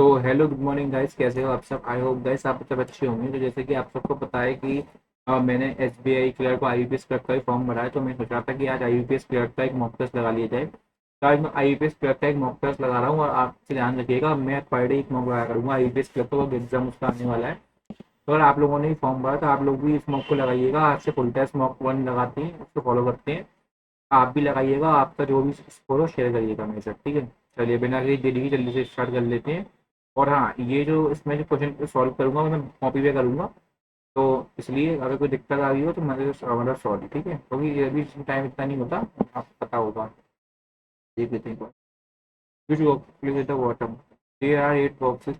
तो hello good morning guys, कैसे हो आप सब। आई होप गाइस आप सब अच्छे होंगे। तो जैसे कि आप सबको पता है कि मैंने एस बी आई क्लर्क को IBPS क्लर्क का ही फॉर्म भरा है। तो मैं सोच रहा था कि आज IBPS क्लर्क का एक मॉक टेस्ट लगा लिया जाए। तो आज मैं IBPS क्लर्क का एक मॉक टेस्ट लगा रहा हूँ, और आपसे ध्यान रखिएगा, मैं पर डे एक मॉक लगाया करूँगा। IBPS क्लर्क का एग्जाम उसका आने वाला है। तो अगर आप लोगों ने फॉर्म भरा तो आप लोग भी इस मॉक को लगाइएगा। आज से फुल टेस्ट मॉक 1 लगाते हैं, उसको फॉलो करते हैं। आप भी लगाइएगा, आपका जो भी स्कोर हो शेयर करिएगा मेरे साथ, ठीक है। चलिए बिना किसी देरी के जल्दी से स्टार्ट कर लेते हैं। और हाँ, ये जो इसमें जो क्वेश्चन सॉल्व करूंगा मैं कॉपी पे करूंगा। तो इसलिए अगर कोई दिक्कत आ रही हो तो मतलब सॉरी, ठीक है, क्योंकि ये भी टाइम इतना नहीं होता, आपको पता होगा। देख लेते हैं which box is at the bottom. There are 8 boxes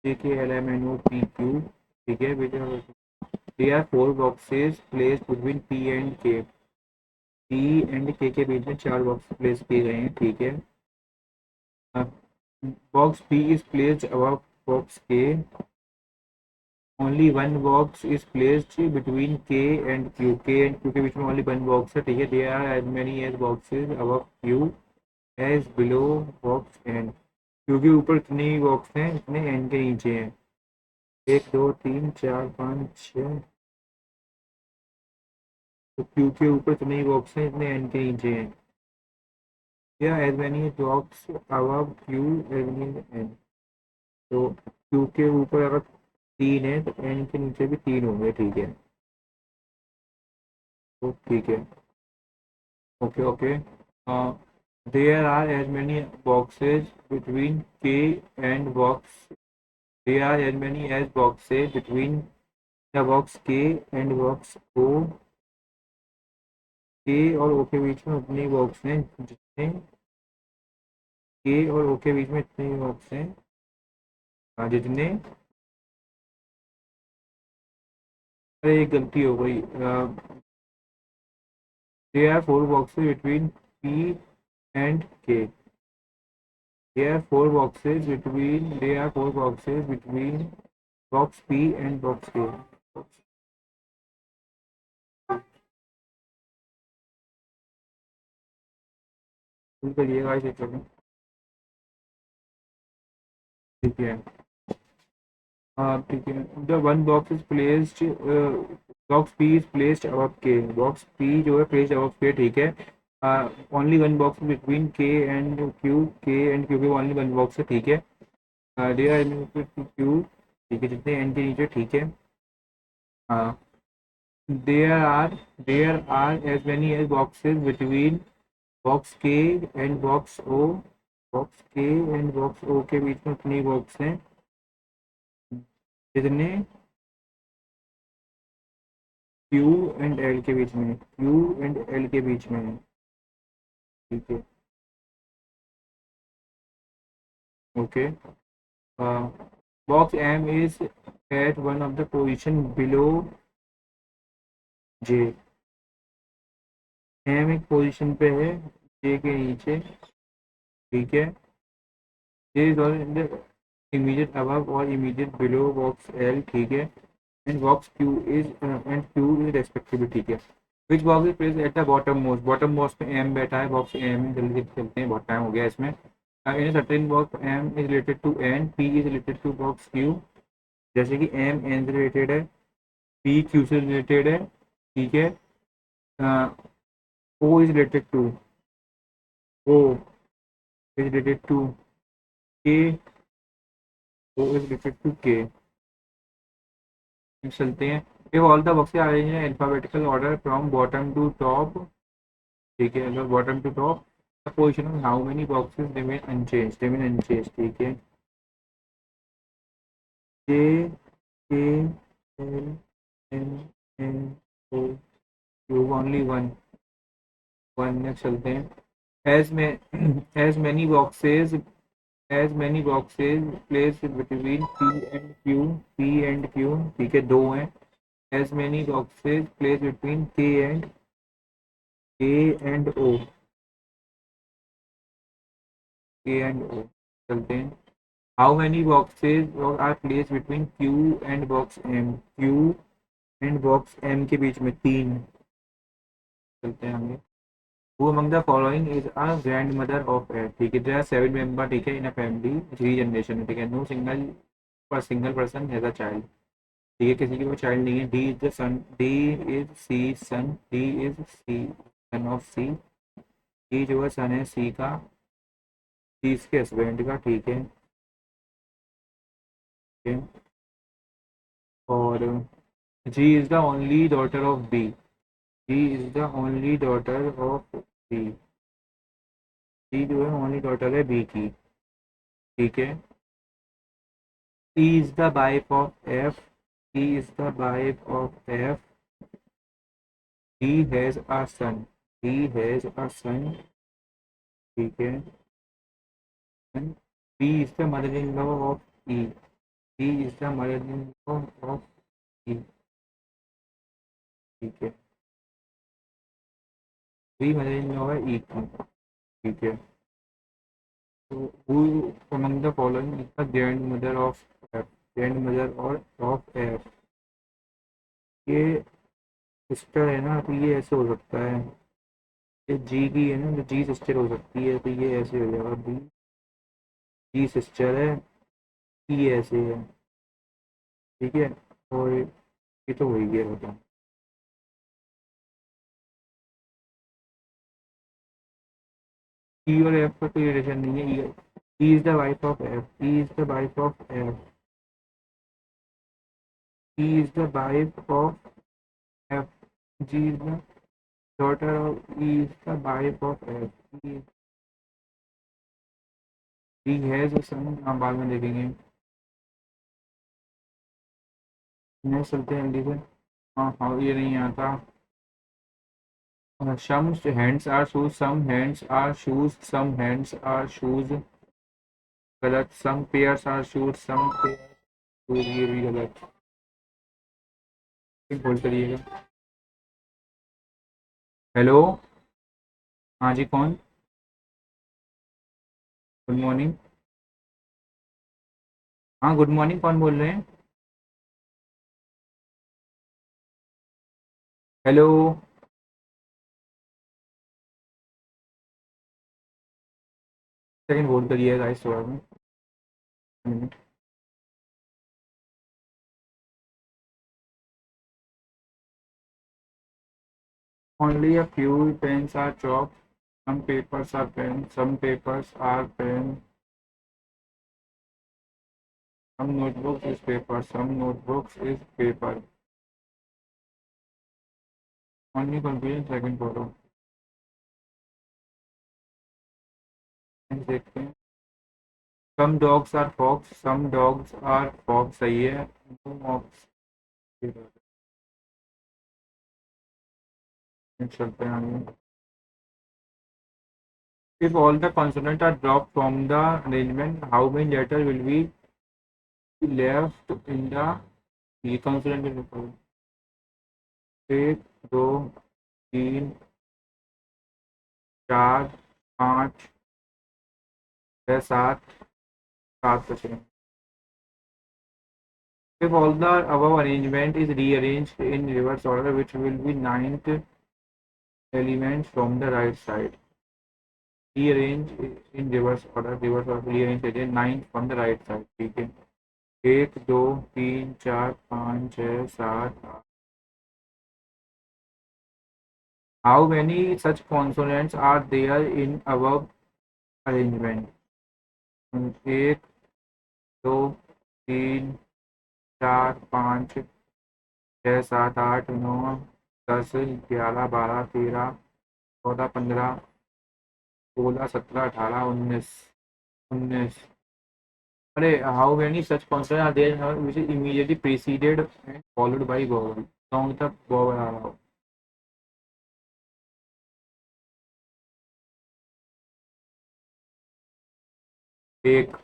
J K L M N O P Q, ठीक है। there are 4 boxes placed between P and K. P and K के बीच में 4 बॉक्स प्लेस किए गए हैं, ठीक है। Box P is placed above box K. Only one box is placed between K and Q. K and Q के बीच में only one box है, ठीक है। There are as many as boxes above Q as below box N. Q के ऊपर जितने भी बॉक्स हैं उतने N के नीचे हैं। 1 2 3 4 5 6। तो Q के ऊपर जितने भी बॉक्स हैं उतने N के नीचे हैं। या as many box above Q as many as N. तो Q के ऊपर अगर 3 है तो N के नीचे भी 3 होंगे, ठीक है। तो ठीक है, okay okay. There are as many boxes between K and box. There are as many as boxes between the box K and box O. K और O के बीच में उतने बॉक्स हैं जितने K और O के बीच में इतने बॉक्स हैं, जितने। अरे एक गलती हो गई। There are 4 boxes between P and K. There are 4 boxes between. There are 4 boxes between box P and box K. भूल करिएगा इसे, चलो ठीक है। हाँ ठीक है। The one box is placed, box P is placed above के। बॉक्स पी जो है प्लेस्ड अबव के, ठीक है। ओनली वन बॉक्स बिटवीन के एंड क्यू। के एंड क्यू के ओनली वन बॉक्स है, ठीक है। डेयर क्यू, ठीक है, जितने एन के नीचे, ठीक है। हाँ, there are there are as many as boxes between box के एंड बॉक्स ओ। बॉक्स के एंड बॉक्स ओ के बीच में उतनी बॉक्स हैं जितने क्यू एंड एल के बीच में, क्यू एंड एल के बीच में है, ठीक है, okay. Box M is at one of the position below J. M एक पोजिशन पे है जे के नीचे, ठीक है। J is all in the immediate above और इमीडिएट बिलो बॉक्स एल, ठीक है। And box Q is and Q is respectively, ठीक है। Which box is place at the bottom most. Bottom most पे एम बैठा है, बॉक्स एम में। जल्दी से चलते हैं, बहुत टाइम हो गया इसमें। In certain box M is related to N, P is related to box Q. जैसे कि एम एन से रिलेटेड है, पी क्यू से रिलेटेड है, ठीक है। O is related to, O is related to K, O is related to के। चलते हैं। if all the boxes are arranged in alphabetical order from bottom to top, ठीक है, अगर bottom to top, the position of how many boxes remain unchanged, ठीक है। J K L M N O Q only one next चलते हैं। as many boxes placed between P and Q, ठीक है, दो हैं। as many boxes placed between K and O, K and O चलते हैं। how many boxes are placed between Q and box M। Q and box M के बीच में तीन, चलते हैं आगे। Who among the following is a grandmother of eight, ठीक है, देयर आर 7 मेंबर, ठीक है, इन अ फैमिली 3 जनरेशन, ठीक है, no single person has a child, ठीक है, किसी की कोई चाइल्ड नहीं है। D is the son, D is C son, D is C son of C, D जो है सन है सी का, सी इसके हस्बैंड का, ठीक है, ठीक है? और G is the only daughter of B, G is the only daughter of B, D जो है ओनली डॉटर है बी की, ठीक है। E is the wife of F. E is the wife of F. He has a son. He has a son. ठीक है. And B is the mother-in-law of E. E is the mother-in-law of E. ठीक है. B mother-in-law है E की. ठीक है. So who among the following is the grandmother of F? Grandmother or of F? ये sister है ना, तो ये ऐसे हो सकता है, ये जी की है ना, तो जी सिस्टर हो सकती है, तो ये ऐसे हो जाएगा, बी जी सिस्टर है, ई ऐसे है, ठीक है। और ये तो वही गया होता, ई और एफ का कोई रिलेशन नहीं है। E is the wife of F, E is the wife of F, E is the wife of F, G is the daughter of, E is the wife of F, E has a son, हम बाद में देखेंगे। Next चलते हैं जल्दी से। हाँ हाँ, ये नहीं आता। some hands are shoes, some hands are shoes, some hands are shoes, गलत। some pairs are shoes, some pairs shoes, ये भी गलत। फिर बोल करिएगा। हेलो, हाँ जी, कौन? Good morning. हाँ गुड मॉर्निंग, कौन बोल रहे हैं? हेलो। सेकंड बोल करिएगा इस बार में। Only a few pens are chalk, some papers are pen, some papers are pen, some notebooks is paper, some notebooks is paper. Only confusion second photo। देखते हैं। Some dogs are fox, some dogs are fox, सही है। No fox, चलते हैं आगे। If all the consonants are dropped from the arrangement, how many letters will be left in the, ये consonant में लिखो। एक, दो, तीन, चार, पाँच, छः, सात, सात बचे। If all the above arrangement is rearranged in reverse order, which will be ninth element from the right side? Rearrange in reverse order, rearrange again ninth from the right side, ठीक है। एक, दो, तीन, चार, पाँच, छः, सात, आठ। How many such consonants are there in above arrangement? एक, दो, तीन, चार, पाँच, छः, सात, आठ, नौ, 10, 11, 12, 13, 14, 15, 16, 17, 18, 19, 19। अरे how many such consonant are there which is immediately preceded and followed by vowel, सॉन्ग तक वोवेल आ रहा हो। एक,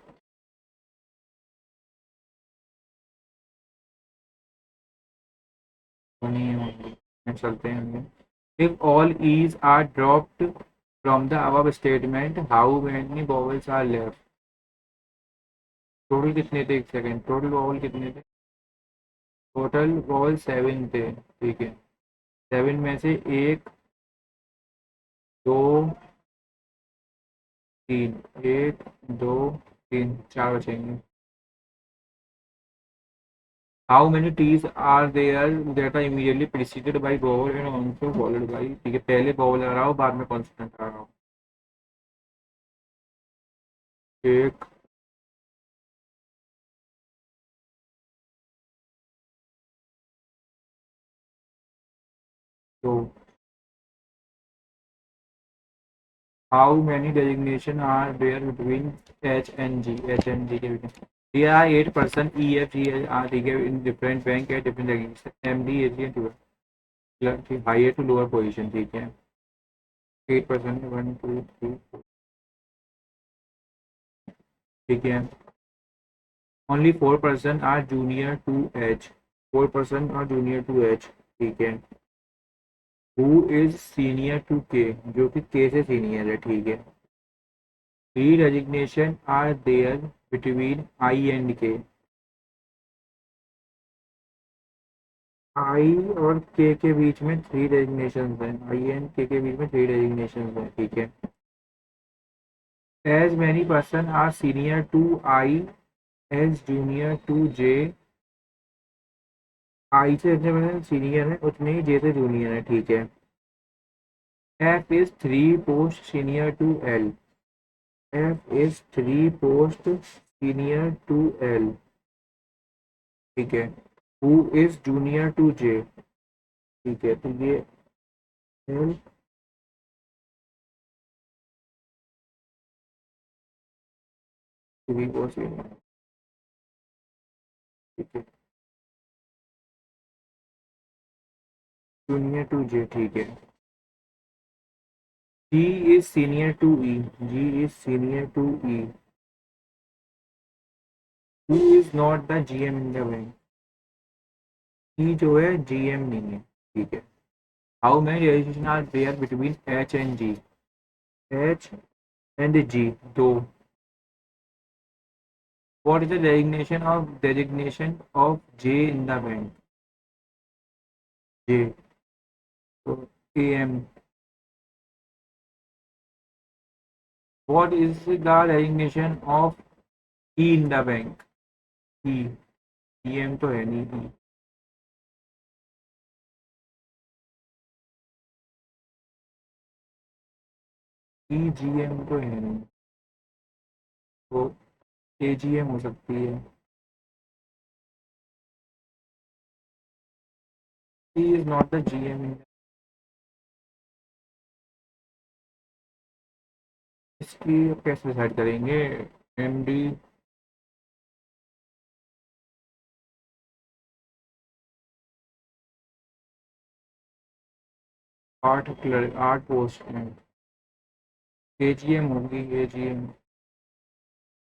नहीं है, चलते हैं। If all E's are dropped from the above statement, how many vowels are left? Total कितने थे? एक सेकेंड, टोटल वोवेल कितने थे? टोटल वोवेल 7 थे, ठीक है। 7 में से एक दो तीन, एक दो तीन, चार बचेंगे। How many T's are there that are immediately preceded by vowel and also followed by, ठीक है, पहले वोवल आ रहा हो बाद में कॉन्सोनेंट आ रहा हो। एक, दो। How many designation are there between H and G, H and G के बीच? There are 8% EFG are taken in different bank at different registration. MD, AG and 12 higher to lower position, ठीक है। 8%, 1 2 3, ठीक है। Only 4% are junior to H, 4% are junior to H, ठीक है। Who is senior to K, जो कि K से senior है, ठीक है। Three resignation are there between I and K, आई और के बीच में थ्री रेजिग्नेशन हैं, आई एंड के बीच में थ्री रेजिग्नेशन हैं, ठीक है। As many person are senior to I as junior to J, I से जितने पर्सन सीनियर है उतने ही जे से जूनियर है, ठीक है। F is three post senior to L, F is three post senior to L, ठीक है। Who is junior to J, ठीक है, तो ये एल थ्री पोस्ट सीनियर, ठीक है, जूनियर टू जे, ठीक है। G is senior to E. G is senior to E. Who is not the GM in the bank? E जो है GM नहीं है, ठीक है। How many relations are there between H and G? H and G दो। What is the designation of J in the bank? J, so AM. What is the designation of E in the bank? E, EM तो है नहीं, E GM तो है नहीं, तो AGM हो सकती है। He is not the GM। इसकी कैसे डिसाइड करेंगे? एमडी, 8 पोस्ट हैं, एजीएम होगी, एजीएम।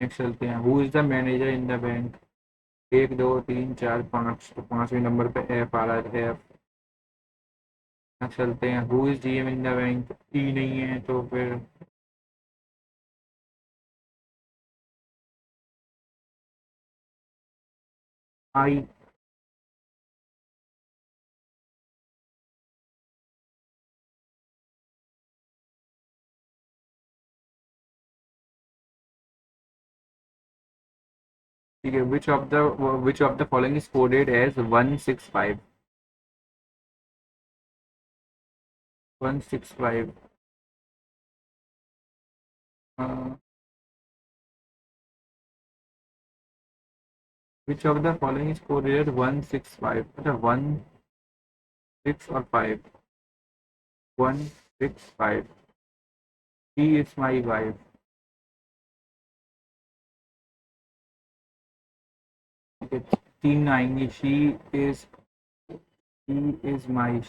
नेक्स्ट चलते हैं, who is the manager in the bank? एक दो तीन चार पाँच, तो पांचवें नंबर पे एफ आ रहा है, एफ। नेक्स्ट चलते हैं, who is GM in the bank? E नहीं है तो फिर आई। ठीक है, which of the following is coded as 165? 165, which of the following is coded 165, अच्छा 1 6 और 5, 1 6 5, शी इज माई वाइफ, ठीक है। तीन आएंगी, she is my.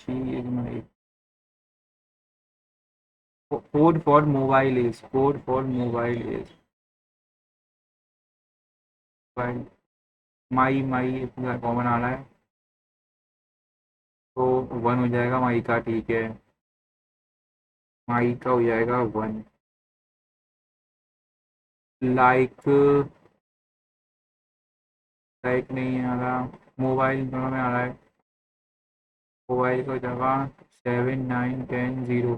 Code for mobile is fine. My पूरा कॉमन आ रहा है, तो 1 हो जाएगा माई का, ठीक है। माई का हो जाएगा 1। लाइक, लाइक नहीं आ रहा, मोबाइल दोनों में आ रहा है। मोबाइल का हो जाएगा 7 9 10 0,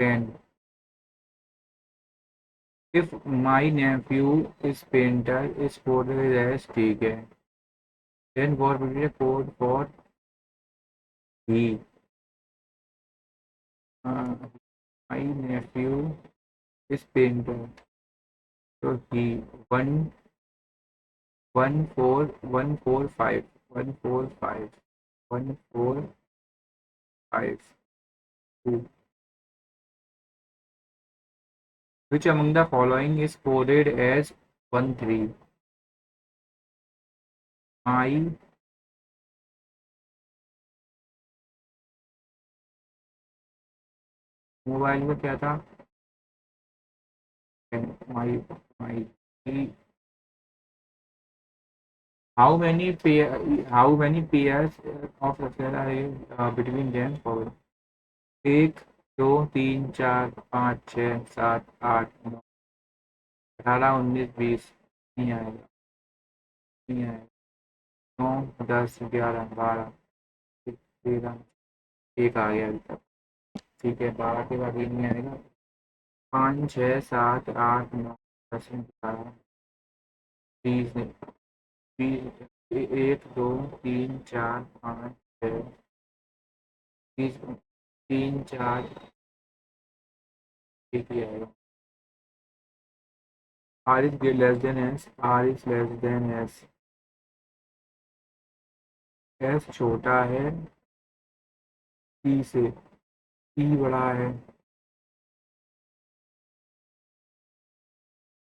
10. If my nephew is painter is coded as, ठीक है, then what will be the code for he? uh, my nephew is painter, so he 1 1 4 1 4 5 1 4 5 1 4 5 2. Which among the following is coded as 1 3? My mobile में क्या था? My how many pairs of successor are between them for? 1 2 3 4 5 6 7 8 9 18 19 20 नहीं आएगा, नहीं आएगा। 9 10 11 12 13 एक आ गया अभी तक, ठीक है। 12 के बाद ये नहीं आएगा। 5 6 7 8 9 10 11 20 20 1 2 3 4 5 6 20 3 4 एक ही आएगा। R is less than S, R is less than S, S छोटा है T से, T बड़ा है,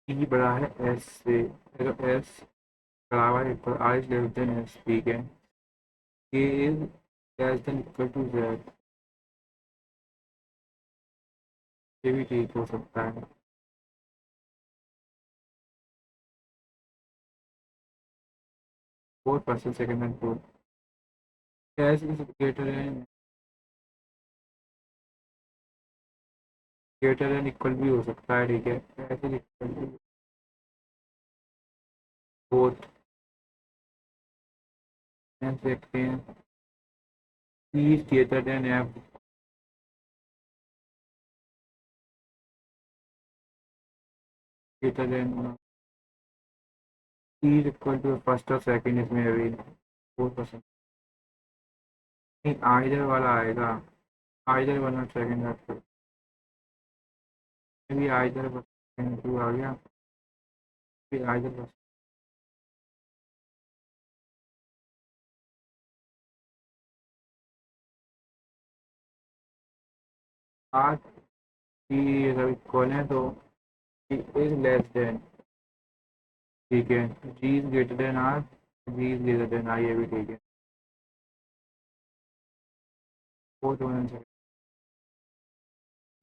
T बड़ा है S से, अगर S बराबर है तो R is less than S, ठीक है। K is less than equal to Z, ये भी ठीक हो सकता है। 4% second and 4, S is greater than equal भी हो सकता है, ठीक है। S is equal to both, देखते हैं। C is greater than F, greater than C is equal to first और सेकंड, इसमें अभी 4%, नहीं आइदर वाला आएगा, आइदर वन और सेकंड, भी आइदर बस टू आ गया, फिर आइदर बस। आज की अगर इक्वल है तो इज लेस देन, ठीक है। G is greater than R, G is greater than I, ये भी ठीक है। Fourth one,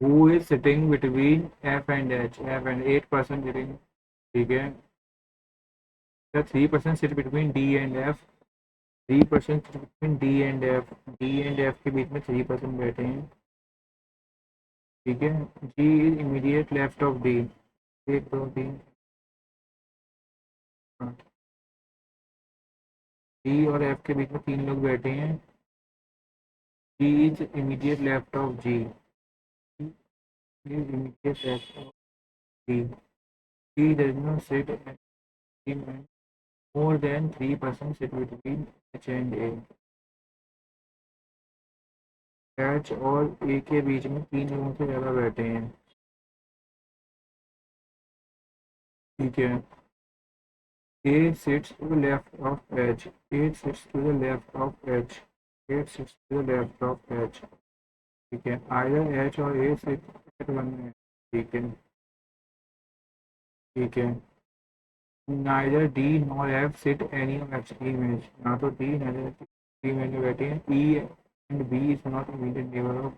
who is sitting between F and H, F and 8% sitting, ठीक है। 3% sit between D and F, 3% sit between D and F, D and F के बीच में 3% बैठे हैं, ठीक है। G is immediate left of D, 1 2 3, D और एफ के बीच में 3 लोग बैठे हैं। G is immediate left of G, is immediate left of D. D does not sit in more than 3% sit between H and A. H और A के बीच में 3 लोगों से ज़्यादा बैठे हैं, ठीक है। A sits to the left of H, A sits to the left of H, A sits to the left of H, ठीक है। either H और A sit at one में, ठीक है, ठीक है। neither D nor F sit any of H की image, ना तो D ना तो F की image में बैठे हैं। E and B is not immediate neighbor of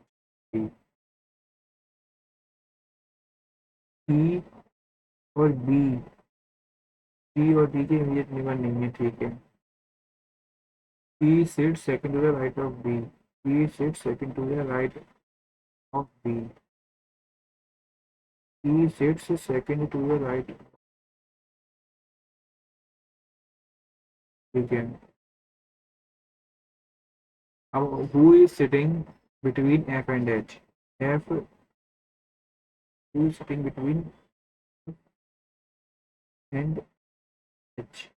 D, E और B, C और D के immediate neighbor नहीं है, ठीक है। E sits second to the right of B, E sits second to the right of B, E sits second to the right, ठीक है। अब who is sitting between F and H, F who is sitting between and H?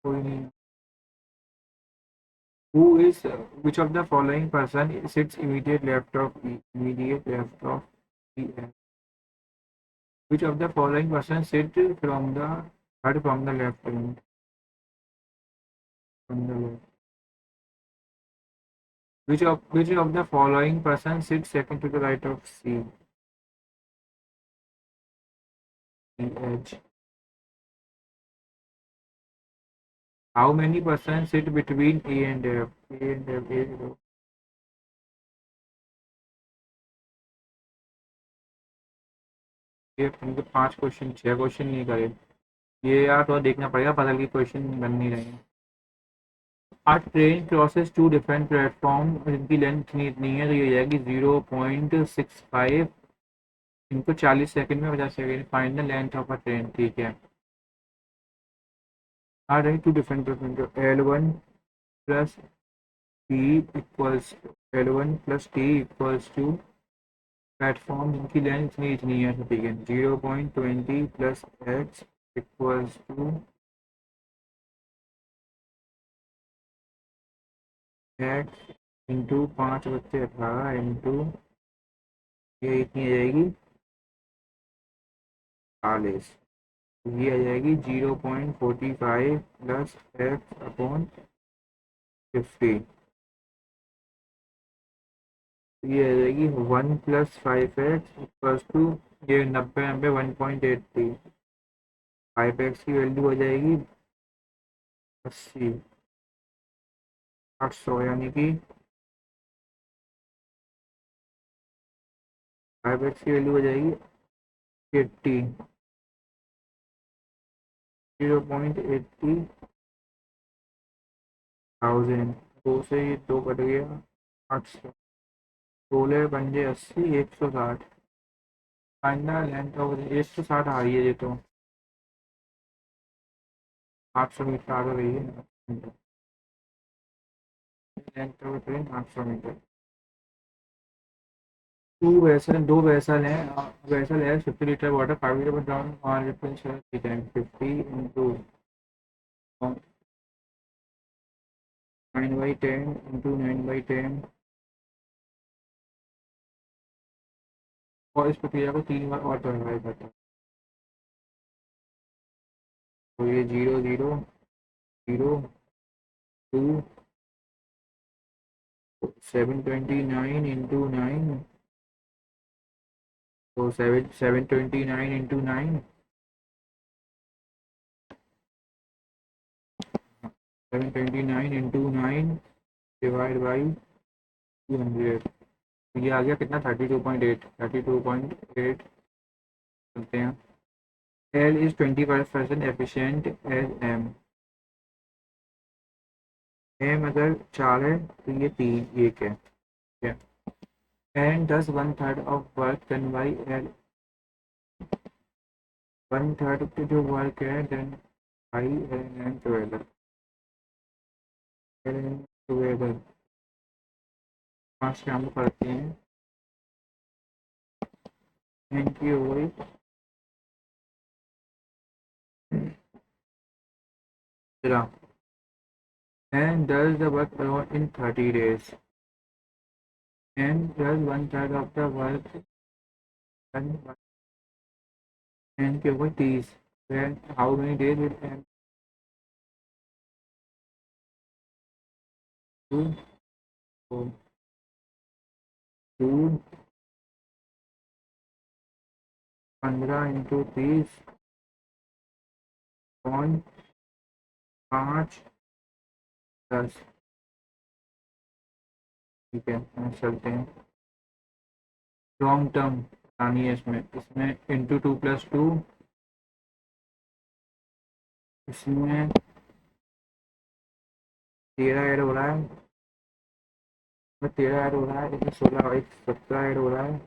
कोई नहीं. Who is which of the following person sits immediate left of E? Immediate left of E. Which of the following person sit from the third from the left hand? From the left. Which of the following person sits second to the right of C? E, H. How many persons sit between A and F? A and F. A and F. ये इनके 5 question 6 question नहीं करे. ये यार थोड़ा देखना पड़ेगा, पता की क्वेश्चन बन नहीं रहे हैं. A train crosses two different platform, जिनकी लेंथ इतनी है तो ये हो जाएगी 0.65 इनको 40 सेकंड में 50 second. Find the length of a train. ठीक है. आ रही two different platform. L1 plus T equals L1 plus T equals to platform जिनकी लेंथ इतनी है. ठीक है. 0.20 plus X equals to X into 5/18 into ये इतनी आ जाएगी 40. ये आ जाएगी 0.45 प्लस एक्स अपॉन 50. ये आ जाएगी 1 प्लस 5x इक्वल्स टू ये 90 1.83. 5x की वैल्यू हो जाएगी 80 800 यानी कि 5x की वैल्यू हो जाएगी 80 0.80 थाउजेंड. 2 से ये 2 कट गया 800. 16 पंजे 80 160. फाइनल लेंथ ऑफ 160 आ रही है ये तो 800 मीटर आ रही है. Length of train 800 metre. दो वैसल हैं. वैसल है 50 litre water 5 litre down 50 into 9/10 into 9/10 और इस प्रक्रिया को 3 बार और दोहराया जाता है. तो ये 0 0 0 2 729 इंटू 9 तो 729 इंटू 9 729 इंटू 9 डिवाइड बाई 200. ये आ गया कितना 32.8 करते हैं. L is 25% efficient as M. M अगर 4 है तो ये 3 1 है. And does 1/3 of work done by L. 1/3 की जो वर्क है done by L and together. L and together. 5 काम करते हैं. Thank you. चला. And does the work alone in 30 days. And does 1/3 of the work done by N के ऊपर 30. Then how many days will N do? So 2 15 into 30 5 10. ठीक है. चलते हैं. लॉन्ग टर्म बतानी है इसमें इंटू 2+2 इसमें 13 ऐड हो रहा है. इसमें 13 ऐड हो रहा है. इसमें 16 17 ऐड हो रहा है.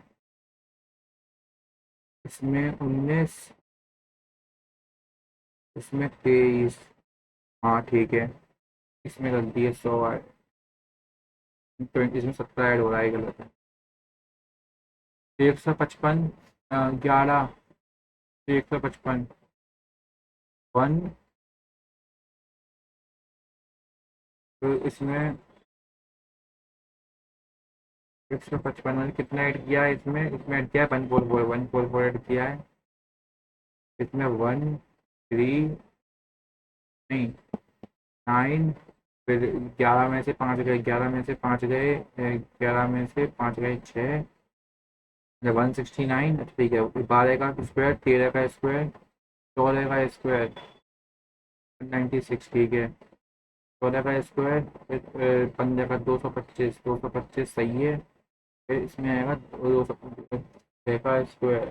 इसमें 19 इसमें 23. हाँ ठीक है. इसमें गलती है 100 इसमें 17 ऐड हो रहा है. गलत है. 155, 11, 155, 1। तो इसमें 155 में कितना ऐड किया है, इसमें ऐड किया है 144, 144 ऐड किया है इसमें, 1 3, नहीं 9, फिर 11 में से 5 गए, 11 में से 5 गए, 11 में से 5 गए 6, 169। अच्छा ठीक है, 12 का स्क्वायर, 13 का स्क्वायर, 14 का स्क्वायर, 96, ठीक है। 14 का स्क्वायर, फिर 15 का 225, 225 सही है। फिर इसमें आएगा 200 का स्क्वायर,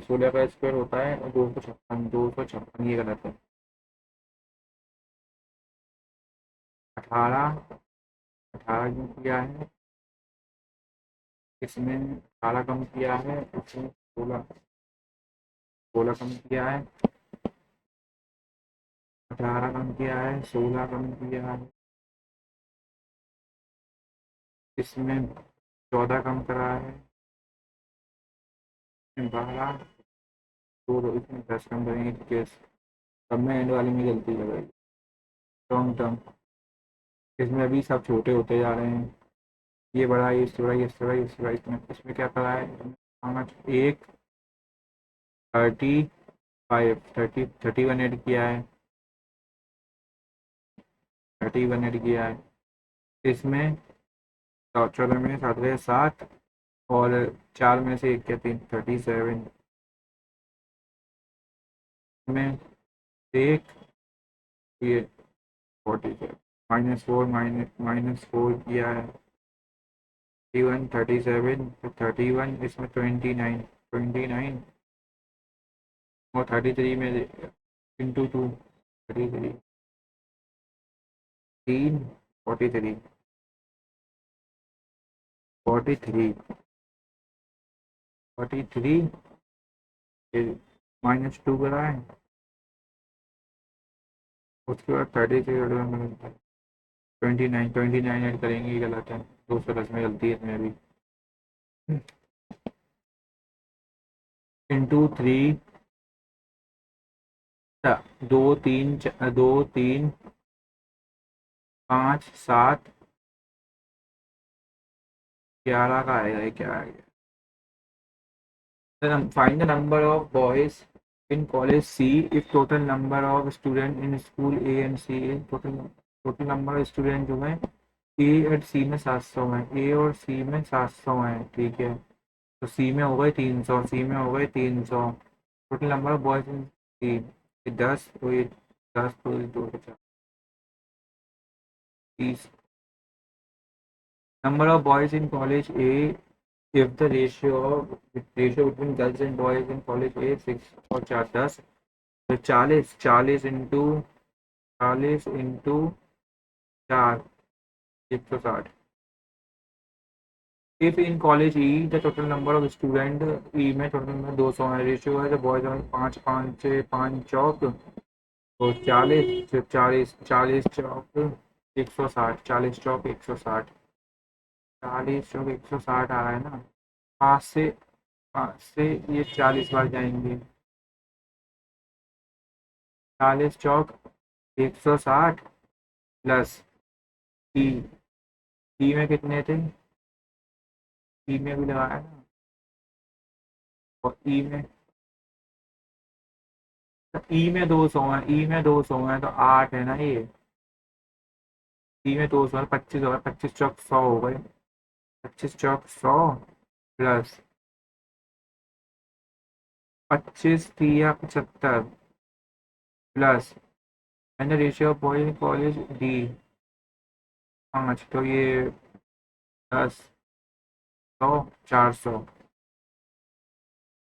16 का स्क्वायर होता है 256, 256 ये गलत है। 18, 18 क्यों किया है इसमें, 18 कम किया है इसमें, 16, 16 कम किया है, 18 कम किया है, 16 कम किया है इसमें, 14 कम करा है, 12, दो इसमें 10 कम करेंगे केस, सब में एंड वाले में गलती लगाई, लॉन्ग टर्म। इसमें अभी सब छोटे होते जा रहे हैं, ये बड़ा, ये इससे बड़ा, ये इससे बड़ा, ये इससे बड़ा, इसमें क्या करा है, 1 35, 31 ऐड किया है, 31 ऐड किया है इसमें, 14 में 7 गए 7, और 4 में से 1 क्या 3, 37 में 1, ये 47, -4, -4 किया है, 31, 37, 31 इसमें, 29, 29 और 33 में इंटू 2, 33, 3, 43, 43, 43, फिर -2 करा है, उसके बाद 33, 29, 29 ऐड करेंगे, ये गलत है, 210 में गलती है इसमें अभी, इंटू 3, 2 3 5 7, 11 का आएगा, ये क्या आएगा, find the number of boys in college C if total number of student in school A and C is total number of student जो है A और C में 700 है, A और C में 700 है, ठीक है। तो C में हो गए 300, C में हो गए 300, total number of boys in C 10, तो ये 10 तो ये 2 30, number of boys in college A if the ratio between girls and boys in college A 6 और 4 10, तो 40, 40 into 4, 160। If in college E the total number of student, E में total number 200 है, ratio है, तो बॉयज में 5 5 6 5 चौक, तो 40, 40, 40 चौक 160, 40 चौक 160, 40 चौक 160 आ रहा है ना, 5 से, 5 से ये 40 बार जाएंगे, 40 चौक 160 प्लस ई, ई में कितने थे, ई में भी लगाया ना, और ई में 200 है, ई में 200 है तो 8 है ना ये, ई में 200 है, 25 हो गए, 25 चौक 100 हो गए, 25 चौक 100 प्लस 25 तिया 75 plus and ratio of boys in college D 5, तो ये 10, 100, 400,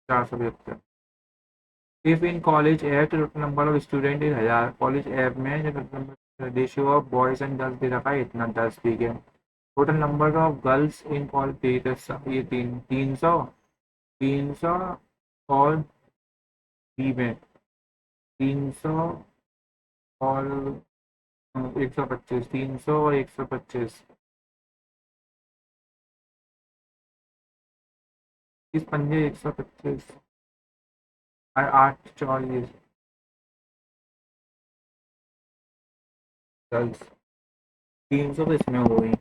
475। If in college F total number of student is 1000, college F में जो total number ratio of boys and girls they रखा है इतना 10, ठीक है। Total number of girls in college ये 300, 300 और बी में 300 और 125, 300 और 125, इस पंजे 125 और 8 44 गर्ल्स 300 तो इसमें हो गई।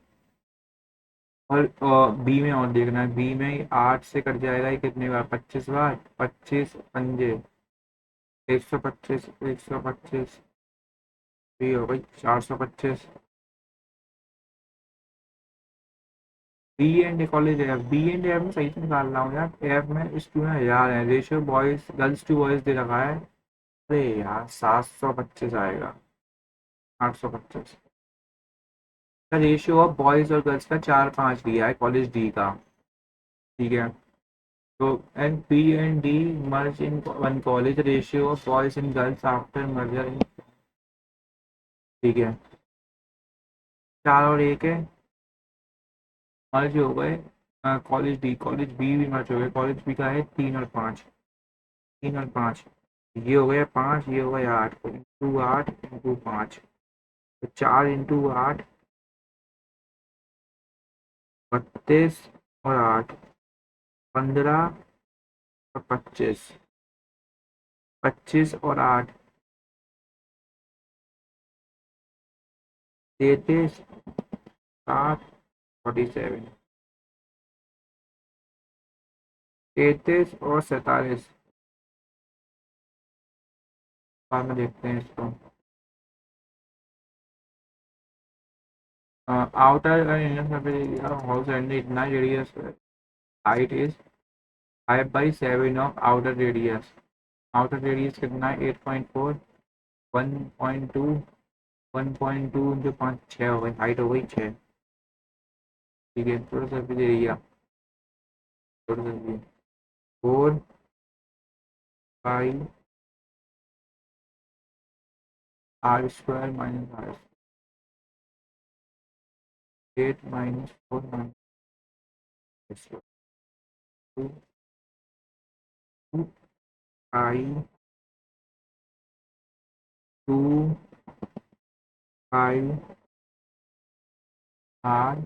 और बी में और देखना है, बी में 8 से कट जाएगा ये कितने बार, 25 बार, 25 पंजे 125, 125 भी हो गई 425। बी एंड ए कॉलेज है, बी एंड एफ में सही से निकाल रहा हूँ यार, एफ में स्टूडेंट 1000 है, ratio boys girls to boys दे रखा है। अरे यार 725 आएगा, 825 का रेशियो ऑफ बॉयज और गर्ल्स का 4-5 दिया है कॉलेज डी का। ठीक है, तो and B and D merge in one college, ratio of boys and girls after merger in. ठीक है, 4 और 1 है, मर्ज हो गए। कॉलेज डी कॉलेज बी भी मर्ज हो गए, कॉलेज बी का है 3 और 5, 3 और 5, ये हो गया 5, ये हो गया 8, तो इंटू 8 इंटू 5, तो 4 इंटू 8 32 और 8 15 और 25, 25 और 8 33 7 47, 33 और 47। बाद में देखते हैं इसको। Outer Indian surface house and इतना radius height is 5/7 of outer radius. Outer radius कितना है 8.4, 1.2, 1.2 इंटू 5 6 हो गई, हाइट हो गई 6। ठीक है, थोड़ा सा भी दे दिया, थोड़ा सा भी 4 पाई r² माइनस r, 8 - 4 - 2 पाई 2 पाई r,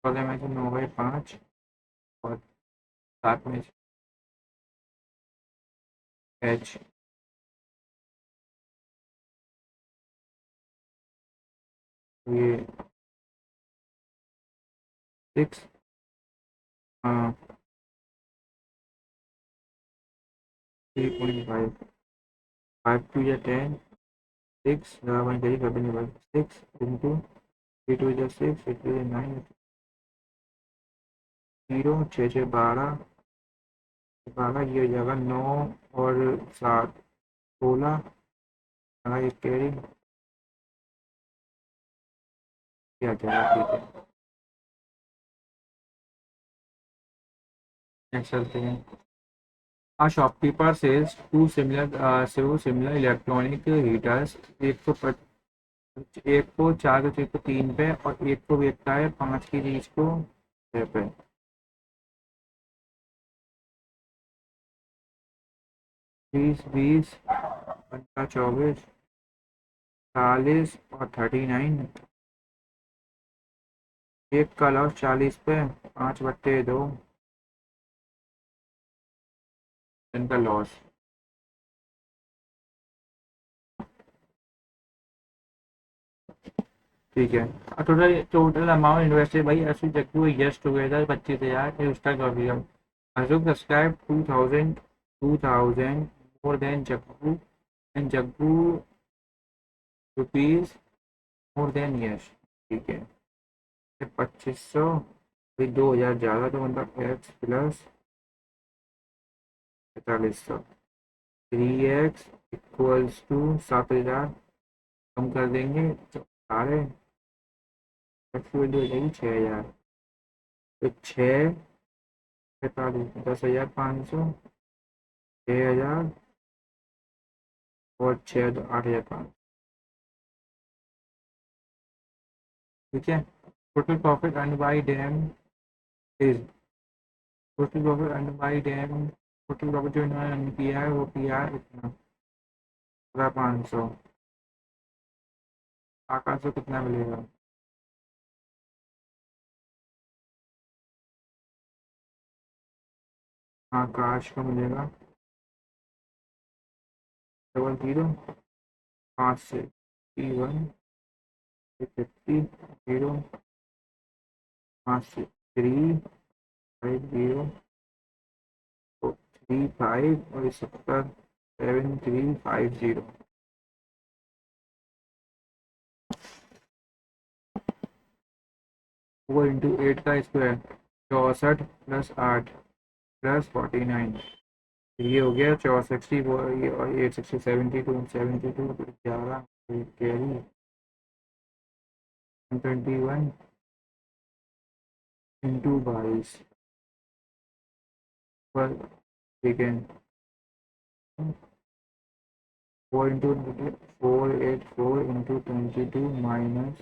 पहले में से 9/5 और साथ में h, ये 6, 3.5, 5 × 10, 6 वन करी कभी नहीं, 6 इंटू 3 × 2 = 6, 8 × 9 0, 6 × 6 = 12, 12 ये हो जाएगा 9 और 7 16, एक कैरी क्या जाएगा। ठीक है, नेक्स्ट चलते हैं। A shopkeeper sells two similar electronic heaters, एक को 4 तो एक को 3 पे और एक को बेचता है 5 की चीज को 6 पे। 20 20 15 24 40 और 39, एक का लॉस 40 पे, 5/2 इनका लॉस। ठीक है, total total amount invested by Ashok Jaggu S together 25,000 स्टार कॉपी। Ashok subscribe 2,000 more than Jaggu and Jaggu rupees more than S. ठीक है, 2500 फिर 2,000 ज़्यादा, तो मतलब X plus 4500, 3x equals to 7,000, कम कर देंगे तो सारे एक्स की वैल्यू हो जाएगी 6,000, तो 6 45 10,500, 6,000 और 6 तो 8,500। ठीक है, total profit earn by dam is, total profit earn by dam, total profit जो इन्होंने अर्न किया है वो किया है इतना 500। आकाश को कितना मिलेगा। आकाश का मिलेगा 00, 5 से 1 50 0, 5 से 3 5 0 35 और 70 7350। 4 × 8 का स्क्वायर 64 + 8 +49। ये हो गया 64 और 8 62 72 11 कैरी 121 इंटू 22 पर सेकेंड। 4 इंटू 22 माइनस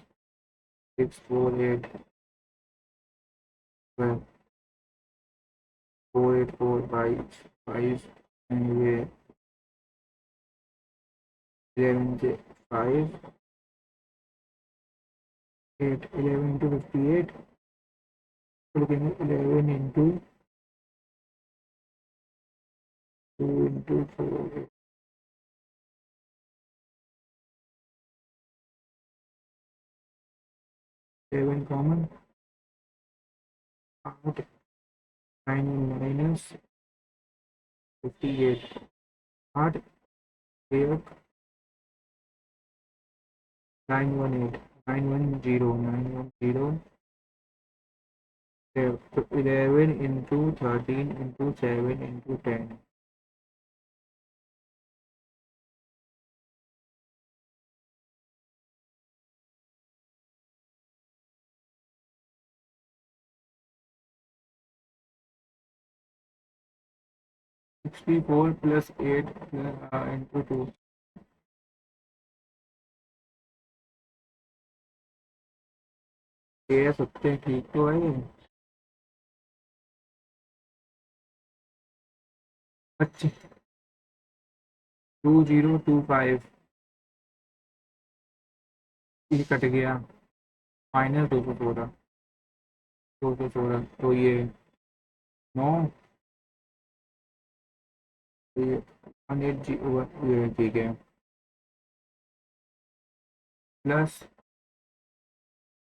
648 484 22 ये 11 से 5 8 11 इंटू 58 लिखेंगे 11 इंटू 2 इंटू 4 7 कॉमन 8 9 माइनस 58 8 1 918 910 तो 11 इंटू 13 इंटू 7 इंटू 10 64 + 8 इंटू 2 ये सकते ठीक तो है ये। अच्छा 2025 ये कट गया -216 216 तो ये 9 ये 180 ये ठीक है प्लस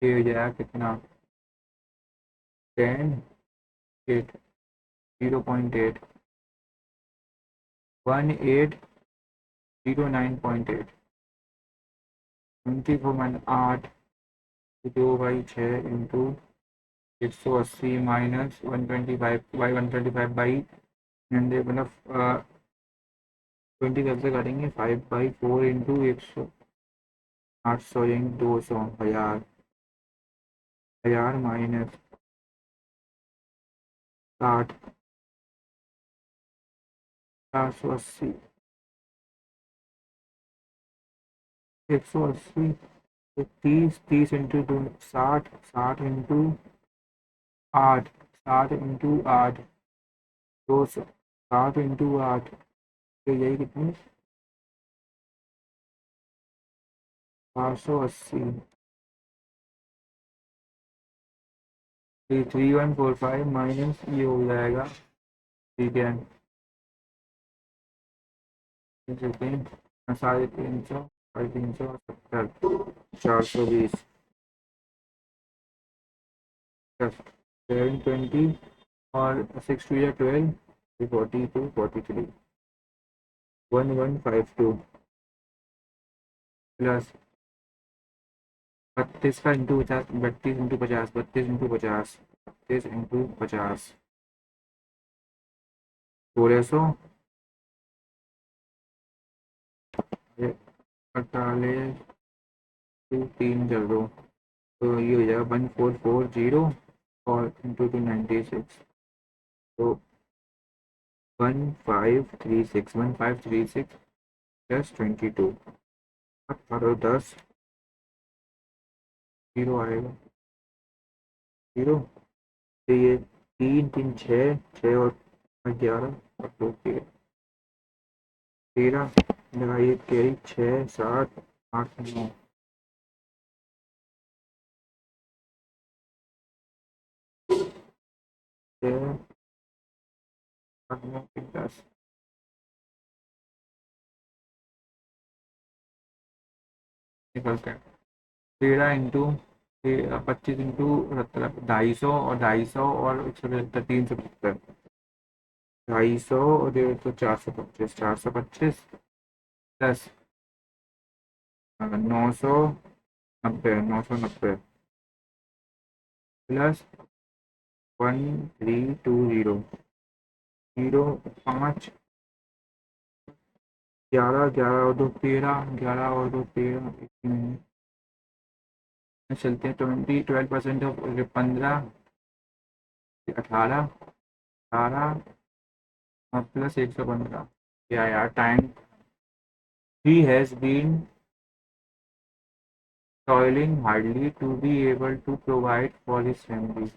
ये हो जाएगा कितना 10 8 0.8 1809.8 24 minus 8 2 by 6 into 180 minus 125 by मतलब 20 से करेंगे 5/4 इंटू 100 800 इंटू 200 हजार हजार minus 60 480 180 30 into 2 60 60 into 8 60 into 8 200 60 into 8 तो यही कितनी 480 3145 माइनस ये हो जाएगा ठीक है 350 370 420 720 और 6 2 12 42 43 1152 प्लस 32 का इंटू 50 32 इंटू 50 32 इंटू 50 32 इंटू 50 1600 48 3 कर दो तो ये हो जाएगा 1440 और इंटू 296 तो 1536 प्लस 22 और 10 जीरो आएगा जीरो तो ये 3 3 6 6 और 11 और 2 13 लगाइए कैरी 6 7 8 9 6 10 निकलते हैं। 13 इंटू 25 इंटू 250 और 250 और 175, 375, 250 और 425, 425 प्लस 990, 990 प्लस 1320, 05, 11, 11 और 2 13, 11 और 2 13, चलते हैं 12% ऑफ 15, 18, 18 प्लस 115। या यार time, he has been toiling hardly to be able to provide for his family.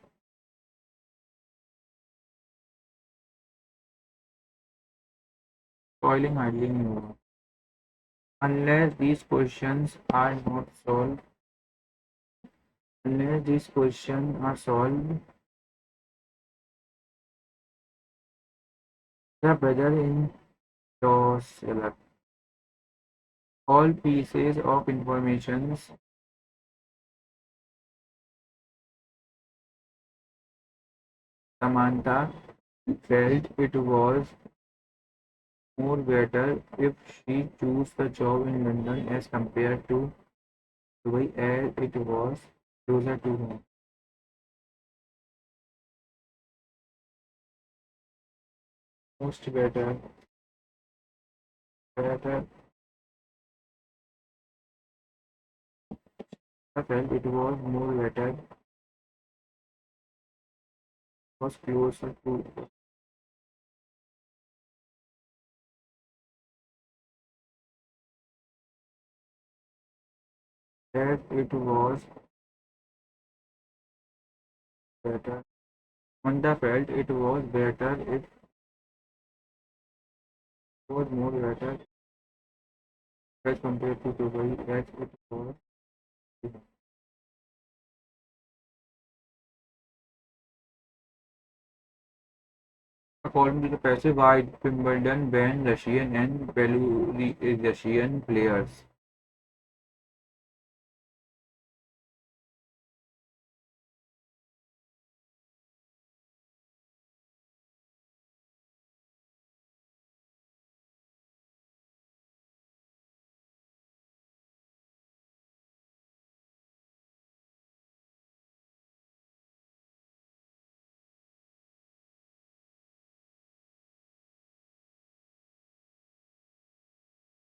Toiling hardly नहीं होगा। Unless these questions are not solved, unless these questions are solved, the brother-in-law select all pieces of information. Samantha felt it was more better if she chose the job in London as compared to Dubai, as it was closer to home. Most better, better. I felt it was more better, was closer to, that it was better. Manda felt it was better, it was more better as compared to Dubai, as it was. According to the passive, why Wimbledon banned Russian and Belarusian players.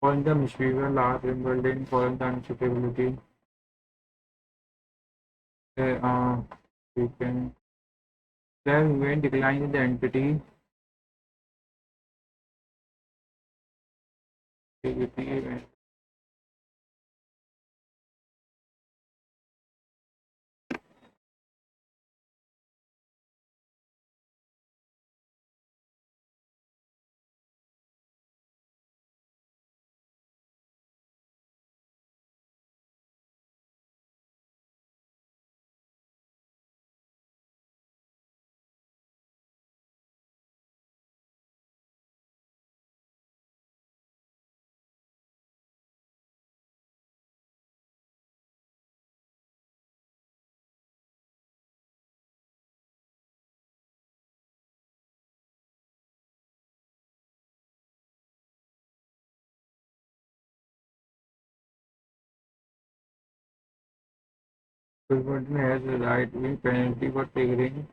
Following the misbehavior last Wimbledon, following the unsuitability, uh, we can then when declining the entity, activity, Wimbledon has a right-wing penalty for triggering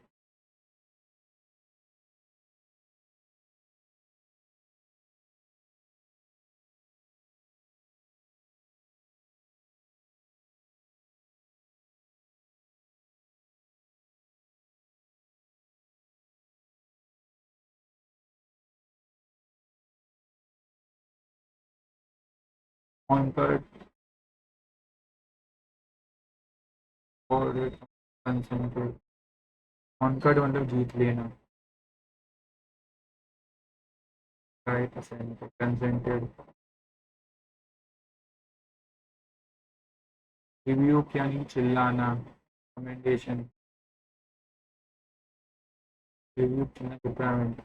conquered or consented. Conquered मतलब जीत लेना, right? Consented. Rebuke यानी चिल्लाना, commendation. Rebuke यानी रिप्राइमेंड.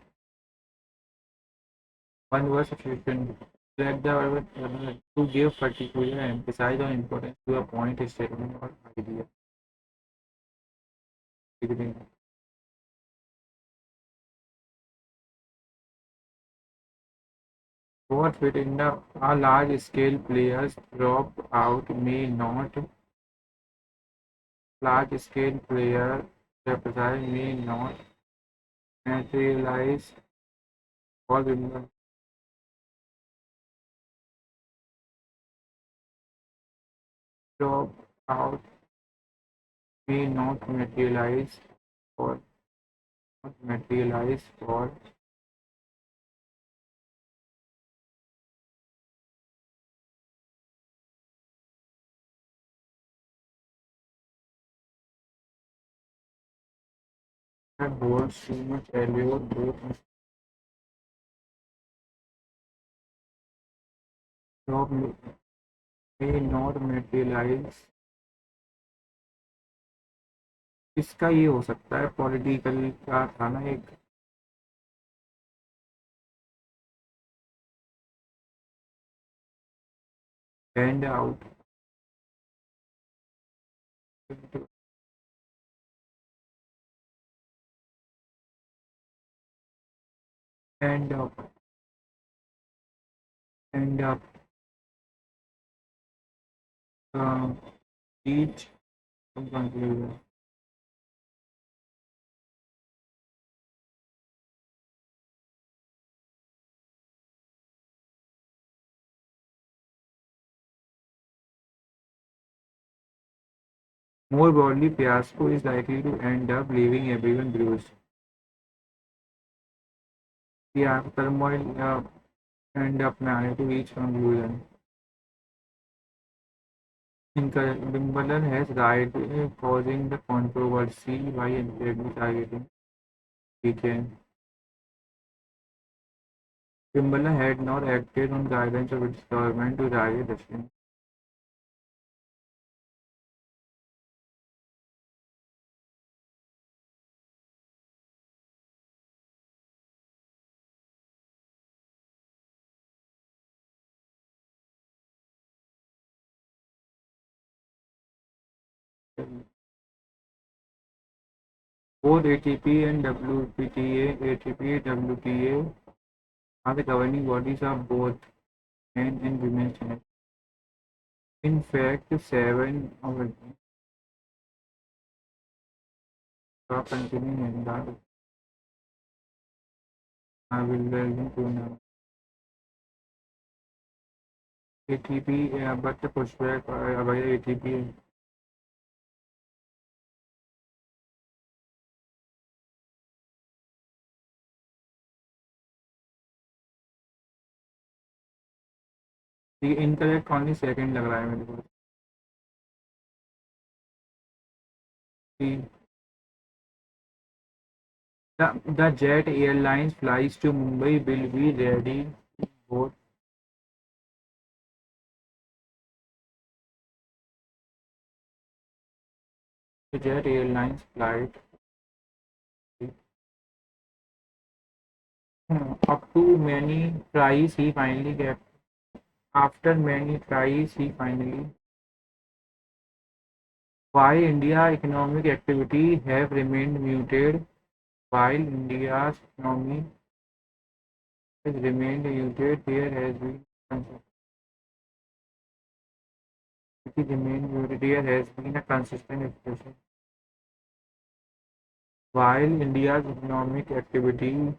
One word substitution. Select the verb to give particular emphasis or importance to a point, statement, or idea. What within the a large scale players drop out may not large scale player represent may not materialize or will drop out may not or materialize for that holds too much allure both drop may not materialize इसका ये हो सकता है political का था ना एक hand out hand up hand up reach conclusion more broadly fiasco is likely to end up leaving everyone bruised yeah turmoil end up married to each conclusion Wimbledon has died, causing the controversy by incredibly targeting weekend. Wimbledon had not acted on guidance of its government to target Russian. Both ATP and WPTA, ATP, WTA are the governing bodies of both men and women's tennis. In fact, seven of the top continuing in the Wimbledon tournament. ATP, but the pushback by ATP ये incorrect only second लग रहा है मेरे को the jet airlines flies to Mumbai will be ready for the jet airlines flight up to many tries he finally get after many tries he finally why India economic activity have remained muted while India's economy has remained muted there has been a consistent expression while India's economic activity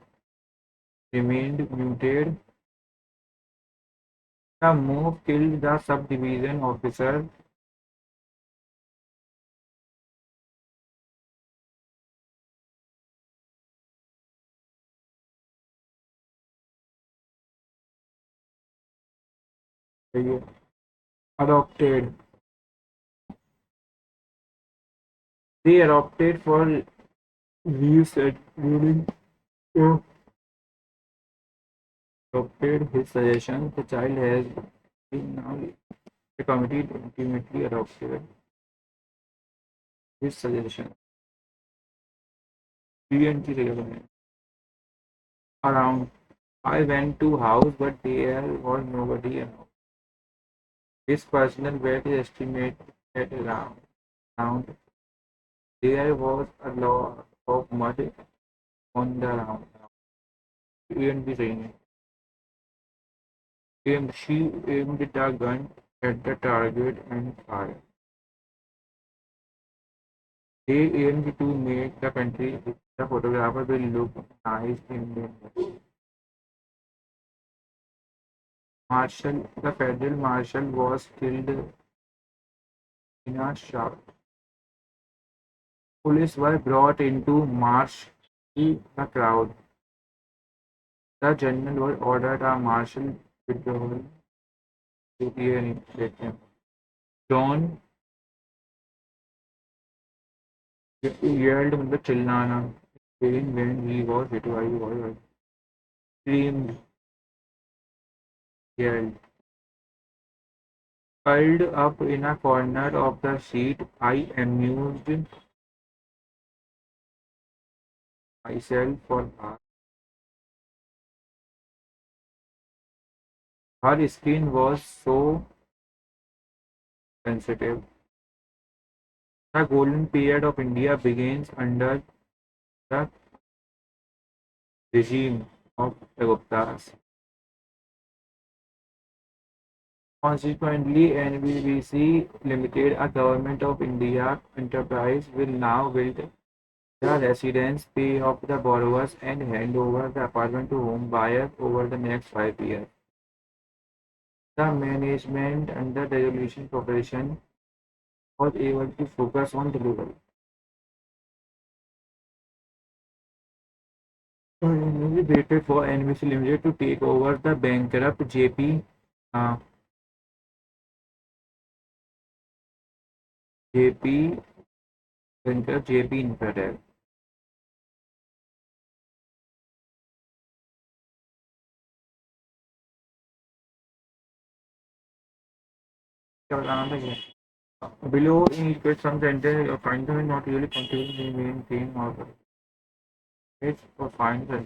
remained muted. The move killed the subdivision officer adopted. They adopted for rescheduling. Adopted his suggestion. The child has been now the committee ultimately adopted his suggestion. BNT around I went to house, but there was nobody around. His personal weight is estimated at around. There was a lot of mud on the ground. Even the rain. She aimed the gun at the target and fired. They aimed to make the country the photographer will look nice in the marshal. The federal marshal was killed in a shot. Police were brought into march the crowd. The general was ordered a martial withdrawal to hear him. John yelled मतलब चिल्लाना when he was hit by the ball. Screamed, yelled. Curled up in a corner of the seat, I amused myself for hours. Her skin was so sensitive. The golden period of India begins under the regime of the Guptas. Consequently, NBBC Limited, a Government of India enterprise, will now build the residence, pay off the borrowers, and hand over the apartment to home buyers over the next 5 years. The management under the Resolution Corporation was able to focus on delivery. We waited for NBC Limited to take over the bankrupt uh, JP bankrupt JP Infratel. क्या बताना था ये? Below in equate some sentence or find them not really contain the main theme or it's or find the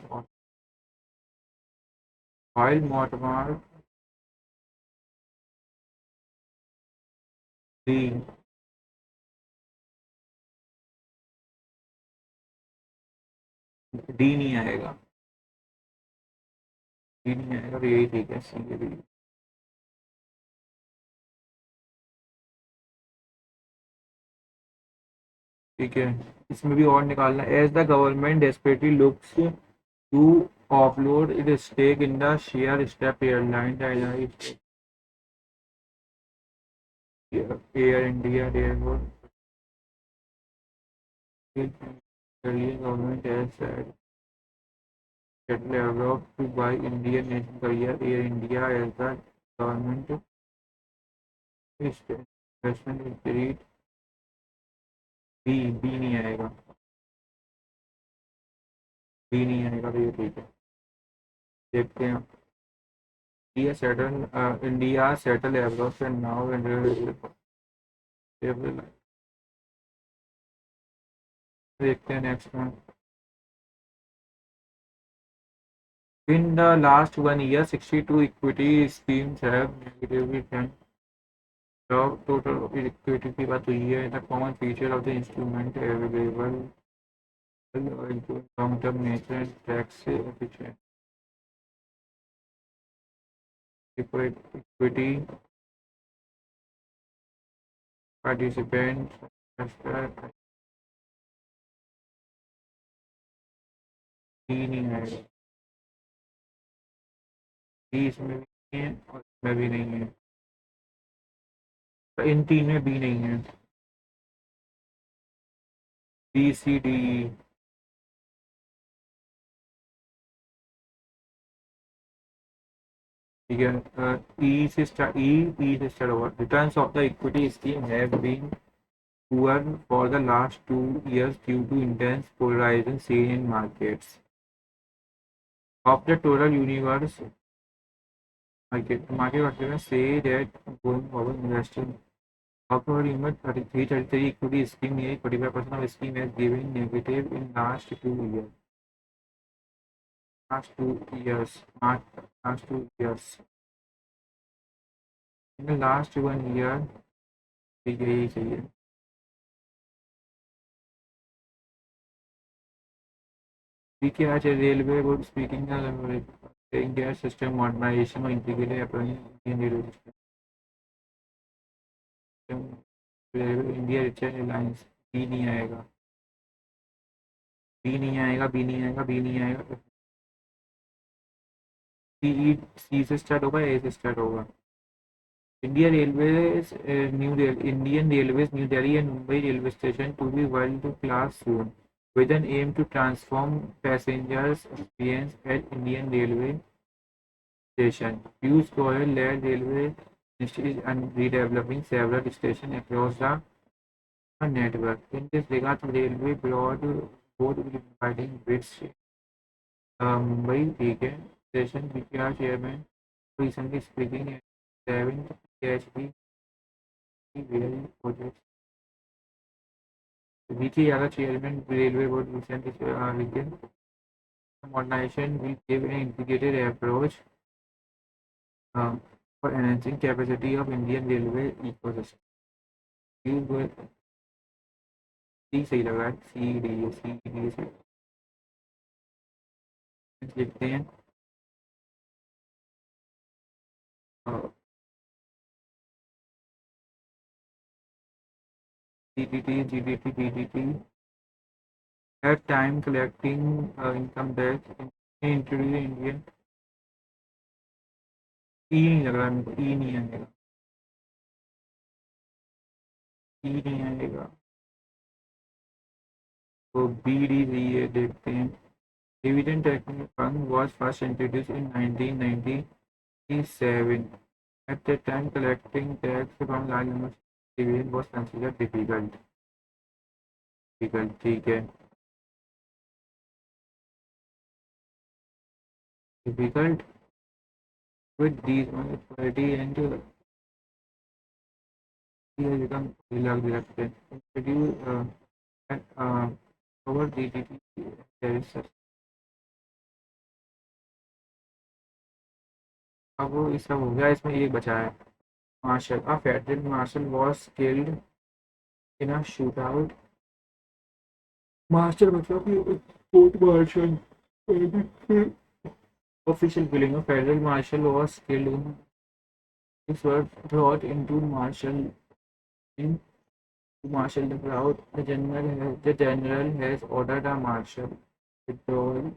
while Mortimer D D नहीं आएगा D नहीं आएगा तो यही ठीक है सी के भी ठीक है इसमें भी और निकालना as the government desperately looks to offload its stake in the share step airline Air India therefore earlier government has said that developed to buy Indian national carrier Air India as the government investment is great B नहीं आएगा B नहीं आएगा तो ये ठीक है देखते हैं इंडिया सेटल इंडिया सेटल एवरोस एंड नाउ देखते हैं नेक्स्ट में in the last 1 year 62 equity schemes have negatively turned total equity की बात हुई है the common feature of the instrument available include long-term nature and tax efficient equity participants ही नहीं है बी इसमें भी नहीं है और इसमें भी नहीं है तो इन तीन में बी नहीं है बी सी डी ठीक है ई से स्टार्ट ई से स्टार्ट होगा returns of the equity scheme have been poor for the last 2 years due to intense polarization seen in markets. Of the total universe, market participants say that going forward, investing October limit 33 equity scheme nearly 45% of scheme has given negative in last 2 years. last 2 years, not last 2 years. In the last 1 year, ठीक है यही चाहिए. ठीक है आज railway board speaking India system modernisation और integrated अपनी Indian railway system India richer airlines. B नहीं आएगा, बी नहीं आएगा, बी नहीं आएगा, बी नहीं आएगा. सी से स्टार्ट होगा, ए से स्टार्ट होगा. India railways new rail Indian railways new Delhi and Mumbai railway station to be world class soon with an aim to transform passengers experience at Indian Railway station. Piyush Goyal-led railway ministry is redeveloping several stations across the network. In this regard, the railway board will be providing bids. Mumbai ठीक है station BPR chairman recently speaking at 7th PHP rail project. VK Yadav chairman railway board recently weekend modernization will give an integrated approach for enhancing capacity of Indian railway ecosystem. सी सही लग रहा है, C D से लिखते हैं. GDT at time collecting income tax introduce Indian. ई नहीं लग रहा है मेरे को, ई नहीं आएगा, ई नहीं आएगा. तो बी डी सही है, देखते हैं. Dividend tax fund was first introduced in 1997. At the time, collecting tax from large numbers of dividend was considered difficult. ठीक है. Difficult with these quality and become reluctant. Introduce over DDT. There is such. अब वो इसका हो गया, इसमें एक बचा है. Marshal, a federal marshal was killed in a shootout. Marshal मतलब कि court martial. Official killing. A federal marshal was killed in. This was brought into martial in to marshal the crowd. The general has ordered a martial withdrawal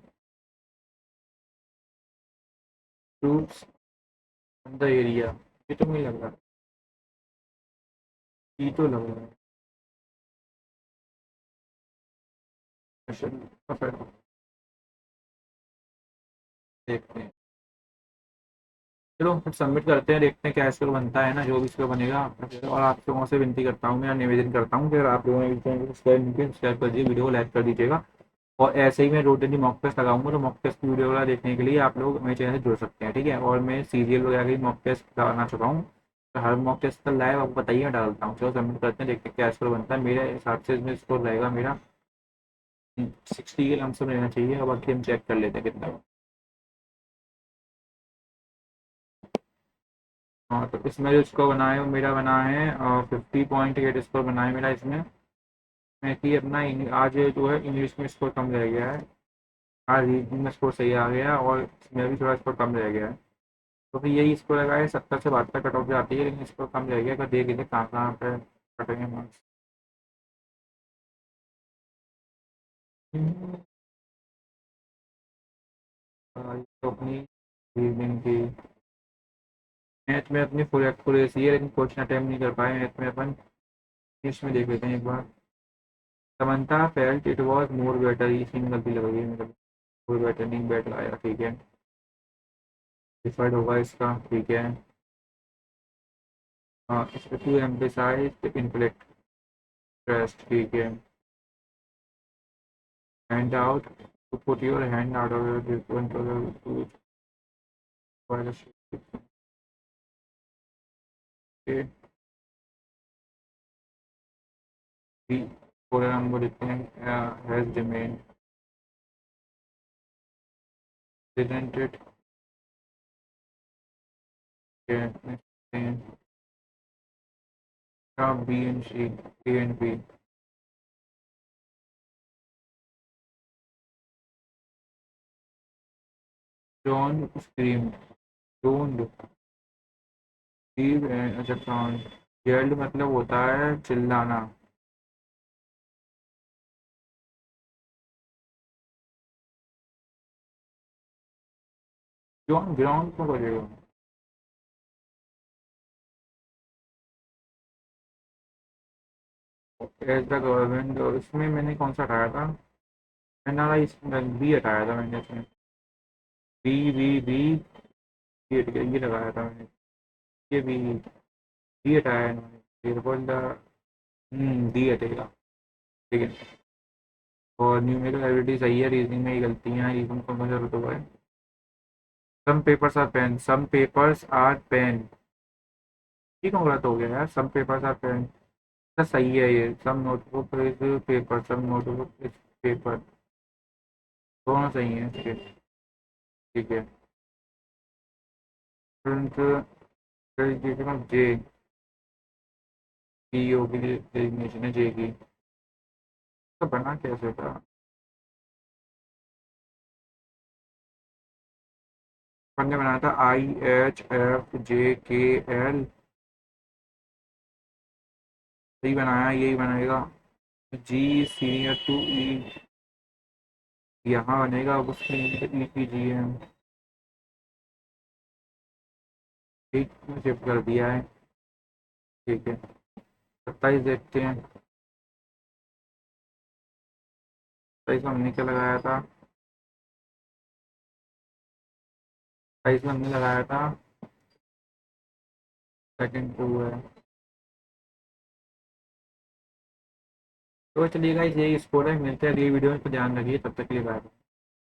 troops from the area. ये तो नहीं लग रहा, ये तो लग रहा है. मार्शल देखते हैं. चलो फिर सबमिट करते हैं, देखते हैं क्या स्कोर बनता है ना, जो भी स्कोर बनेगा. और आप लोगों से विनती करता हूँ, मेरा निवेदन करता हूँ कि अगर आप लोगों ने चैनल को सब्सक्राइब कर दीजिए, वीडियो को लाइक कर दीजिएगा. और ऐसे ही मैं रोड डेली मॉक टेस्ट लगाऊंगा, तो मॉक टेस्ट की वीडियो वगैरह देखने के लिए आप लोग मेरे चैनल से जुड़ सकते हैं. ठीक है. और मैं सीरियल वगैरह की मॉक टेस्ट लगाना चुका हूँ, तो हर मॉक टेस्ट का लाइव आपको बताइए, मैं डालता हूँ. चलो सबमिट करते हैं, देखते हैं क्या स्कोर बनता है. मेरे हिसाब से इसमें स्कोर रहेगा मेरा 60 के लमसम रहना चाहिए. अब बाकी हम चेक कर लेते हैं कितना. हाँ तो इसमें जो स्कोर बना है वो मेरा बना है 50.8 स्कोर बना है मेरा इसमें. मैं कि अपना आज जो है इंग्लिश में स्कोर कम रह गया है, आज रीजनिंग में स्कोर सही आ गया और इसमें भी थोड़ा स्कोर कम रह गया है. तो फिर यही स्कोर लगा है, 70 से 72 कट ऑफ जाती है, लेकिन स्कोर कम रह गया. अगर देख लीजिए कहाँ कहाँ पे कटेंगे मार्क्स. तो अपनी रीजनिंग की मैथ में अपनी फुल एक्यूरेसी है, लेकिन क्वेश्चन अटेम्प्ट नहीं कर पाए मैथ में अपन. इंग्लिश में देख लेते हैं एक बार. Samantha felt it was more better, ये सीन गलती लग रही है मतलब, मोर बेटर नहीं बेटर आया. ठीक है, डिफर्ड होगा इसका. ठीक है. हाँ इसमें टू एम्फेसाइज इंटेलेक्ट ट्रस्ट. ठीक है. Hand out to put your hand out of your different to virus. Okay. The program has remained presented in B and C, A and B. John screamed. Don't leave अच्छा sound. Yelled मतलब होता है चिल्लाना. John ground को करेगा. As the government इसमें मैंने कौन सा हटाया था. मैंने ना इसमें बी हटाया था मैंने इसमें. बी बी बी ये लगाया था मैंने. ये बी हटाया है इन्होंने. फिर बोल डी हटेगा. ठीक है. और न्यूमेरिकल एबिलिटी सही है. रीजनिंग में ही गलतियाँ हैं. रीजनिंग को मुझे तो है. Some papers are pen. Some papers are pen. ठीक क्यों गलत हो गया यार. Some papers are pen. सही है ये. Some notebook is paper. Some notebook is paper. दोनों सही हैं इसके. ठीक है. स्टूडेंट जे पीओ की डेजिग्नेशन है जे की. तो बना कैसे था. अपन ने बनाया था IHFJKL. सही बनाया. यही बनाएगा. जी सीनियर टू ई. यहाँ बनेगा उसमें ई की जी है. ठीक शिफ्ट कर दिया है. ठीक है. 27 देखते हैं. 27 में हमने क्या लगाया था. 27 में हमने लगाया था सेकंड टू है. तो चलिएगा. ये स्कोर है. मिलते हैं अगली वीडियो में. तो ध्यान रखिए. तब तक के लिए बाय.